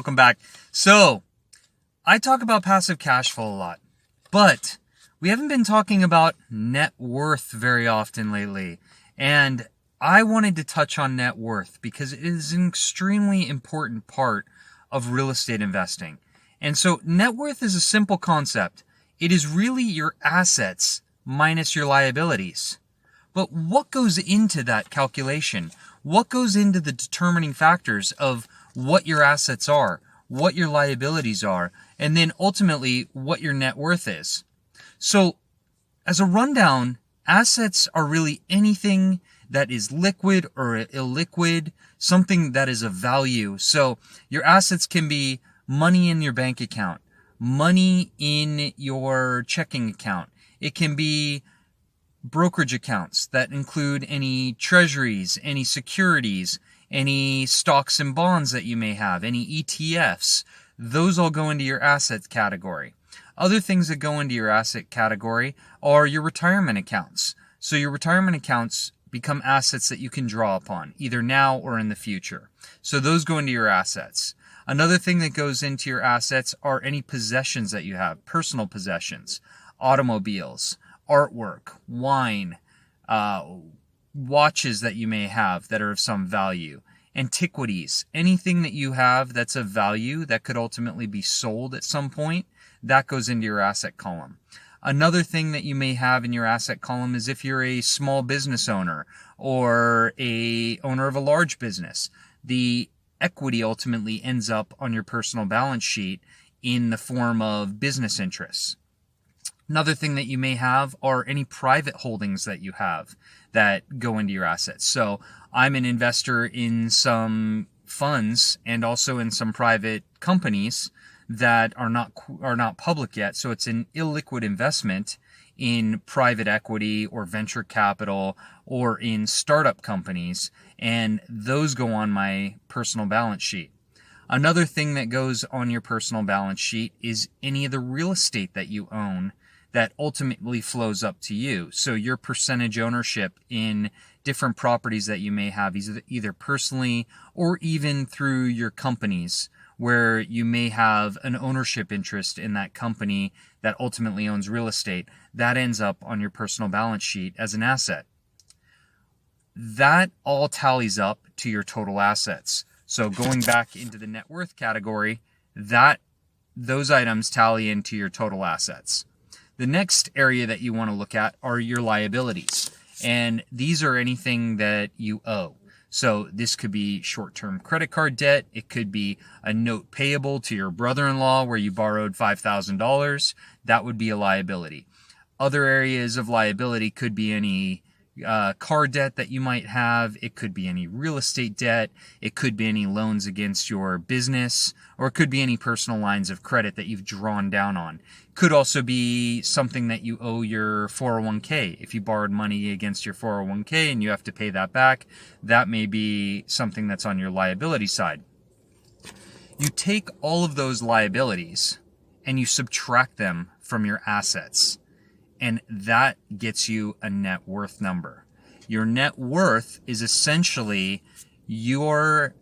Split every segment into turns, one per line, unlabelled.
welcome back. So, I talk about passive cash flow a lot, but we haven't been talking about net worth very often lately. And I wanted to touch on net worth because it is an extremely important part of real estate investing. And so, net worth is a simple concept. It is really your assets minus your liabilities. But what goes into that calculation? What goes into the determining factors of what your assets are, what your liabilities are, and then ultimately what your net worth is? So, as a rundown, assets are really anything that is liquid or illiquid, something that is of value. So, your assets can be money in your bank account, money in your checking account. It can be brokerage accounts that include any treasuries, any securities, any stocks and bonds that you may have, any ETFs. Those all go into your assets category. Other things that go into your asset category are your retirement accounts. So your retirement accounts become assets that you can draw upon, either now or in the future. So those go into your assets. Another thing that goes into your assets are any possessions that you have, personal possessions, automobiles, artwork, wine, watches that you may have that are of some value, antiquities, anything that you have that's of value that could ultimately be sold at some point, that goes into your asset column. Another thing that you may have in your asset column is if you're a small business owner or a owner of a large business, the equity ultimately ends up on your personal balance sheet in the form of business interests. Another thing that you may have are any private holdings that you have that go into your assets. So I'm an investor in some funds and also in some private companies that are not public yet. So it's an illiquid investment in private equity or venture capital or in startup companies, and those go on my personal balance sheet. Another thing that goes on your personal balance sheet is any of the real estate that you own that ultimately flows up to you. So your percentage ownership in different properties that you may have, either personally or even through your companies, where you may have an ownership interest in that company that ultimately owns real estate, that ends up on your personal balance sheet as an asset. That all tallies up to your total assets. So going back into the net worth category, those items tally into your total assets. The next area that you want to look at are your liabilities. And these are anything that you owe. So this could be short-term credit card debt. It could be a note payable to your brother-in-law where you borrowed $5,000. That would be a liability. Other areas of liability could be any car debt that you might have. It could be any real estate debt. It could be any loans against your business, or it could be any personal lines of credit that you've drawn down on. Could also be something that you owe your 401k. If you borrowed money against your 401k and you have to pay that back, that may be something that's on your liability side. You take all of those liabilities and you subtract them from your assets. And that gets you a net worth number. Your net worth is essentially your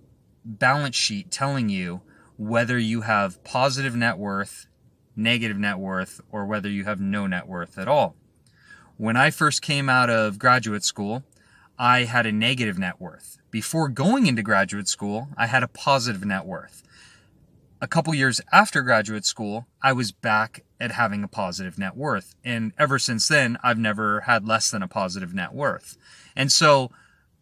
balance sheet telling you whether you have positive net worth, negative net worth, or whether you have no net worth at all. When I first came out of graduate school, I had a negative net worth. Before going into graduate school, I had a positive net worth. A couple years after graduate school, I was back at having a positive net worth. And ever since then, I've never had less than a positive net worth. And so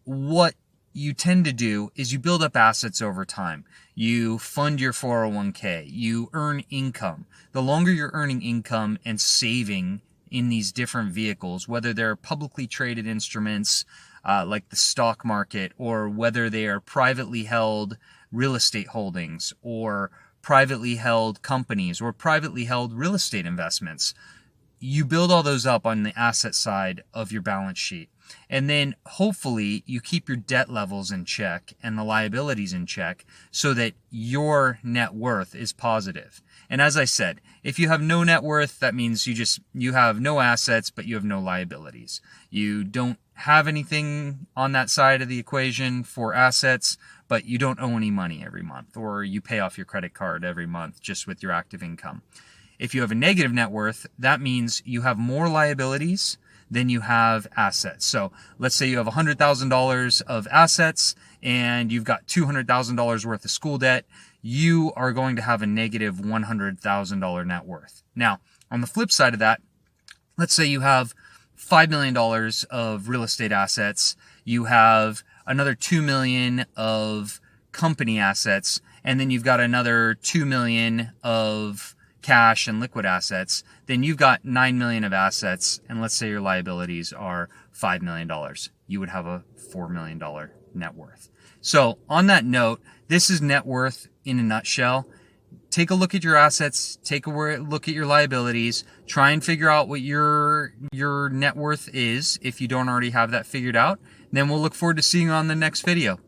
what you tend to do is you build up assets over time. You fund your 401k. You earn income. The longer you're earning income and saving in these different vehicles, whether they're publicly traded instruments like the stock market, or whether they are privately held real estate holdings, or privately held companies, or privately held real estate investments, you build all those up on the asset side of your balance sheet. And then hopefully you keep your debt levels in check and the liabilities in check so that your net worth is positive. And as I said, if you have no net worth, that means you have no assets, but you have no liabilities. You don't have anything on that side of the equation for assets, but you don't owe any money every month, or you pay off your credit card every month just with your active income. If you have a negative net worth, that means you have more liabilities than you have assets. So let's say you have $100,000 of assets and you've got $200,000 worth of school debt. You are going to have a negative $100,000 net worth. Now, on the flip side of that, let's say you have $5 million of real estate assets. You have another $2 million of company assets, and then you've got another $2 million of cash and liquid assets. Then you've got $9 million of assets, and let's say your liabilities are $5 million. You would have a $4 million net worth. So on that note, this is net worth in a nutshell. Take a look at your assets, take a look at your liabilities, try and figure out what your net worth is if you don't already have that figured out. Then we'll look forward to seeing you on the next video.